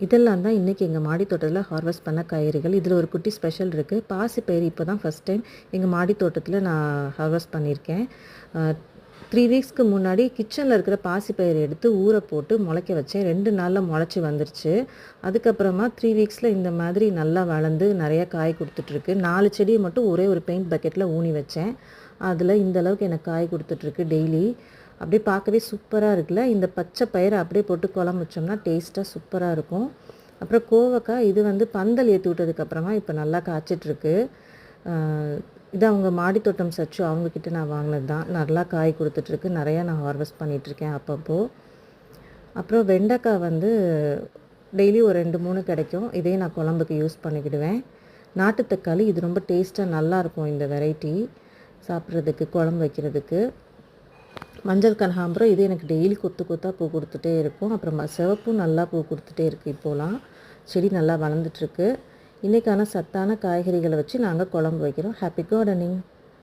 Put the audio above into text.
இதெல்லாம் தான் இன்றைக்கி எங்கள் மாடி தோட்டத்தில் ஹார்வெஸ்ட் பண்ண காய்கறிகள். இதில் ஒரு குட்டி ஸ்பெஷல் இருக்குது. பாசிப்பயிறு இப்போ தான் ஃபஸ்ட் டைம் எங்கள் மாடி தோட்டத்தில் நான் ஹார்வெஸ்ட் பண்ணியிருக்கேன். 3 வீக்ஸ்க்கு முன்னாடி கிச்சனில் இருக்கிற பாசிப்பயிறு எடுத்து ஊற போட்டு முளைக்க வச்சேன். 2 நாளில் முளைச்சி வந்துருச்சு. அதுக்கப்புறமா 3 வீக்ஸில் இந்த மாதிரி நல்லா வளர்ந்து நிறையா காய் கொடுத்துட்ருக்கு. 4 செடியை மட்டும் ஒரே ஒரு பெயிண்ட் பக்கெட்டில் ஊனி வச்சேன். அதில் இந்தளவுக்கு எனக்கு காய் கொடுத்துட்ருக்கு டெய்லி. அப்படியே பார்க்கவே சூப்பராக இருக்குல்ல. இந்த பச்சை பயிரை அப்படியே போட்டு குழம்பு வச்சோம்னா டேஸ்ட்டாக சூப்பராக இருக்கும். அப்புறம் கோவக்காய் இது வந்து பந்தல் ஏற்றி விட்டதுக்கப்புறமா இப்போ நல்லா காய்ச்சிட்ருக்கு. இது அவங்க மாடித்தோட்டம் சச்சு அவங்கக்கிட்ட நான் வாங்கினது தான். நல்லா காய் கொடுத்துட்ருக்கு. நிறையா நான் ஹார்வெஸ்ட் பண்ணிகிட்ருக்கேன் அப்பப்போ. அப்புறம் வெண்டைக்காய் வந்து டெய்லி ஒரு 2-3 கிடைக்கும். இதே நான் குழம்புக்கு யூஸ் பண்ணிக்கிடுவேன். நாட்டு தக்காளி இது ரொம்ப டேஸ்ட்டாக நல்லாயிருக்கும். இந்த வெரைட்டி சாப்பிட்றதுக்கு குழம்பு வைக்கிறதுக்கு. மஞ்சள் கனகாம்பரம் இது எனக்கு டெய்லி கொத்து கொத்தாக பூ கொடுத்துட்டே இருக்கும். அப்புறம் சிவப்பும் நல்லா பூ கொடுத்துட்டே இருக்குது. இப்போலாம் செடி நல்லா வளர்ந்துட்டுருக்கு. இன்றைக்கான சத்தான காய்கறிகளை வச்சு நாங்கள் குழம்பு வைக்கிறோம். Happy gardening.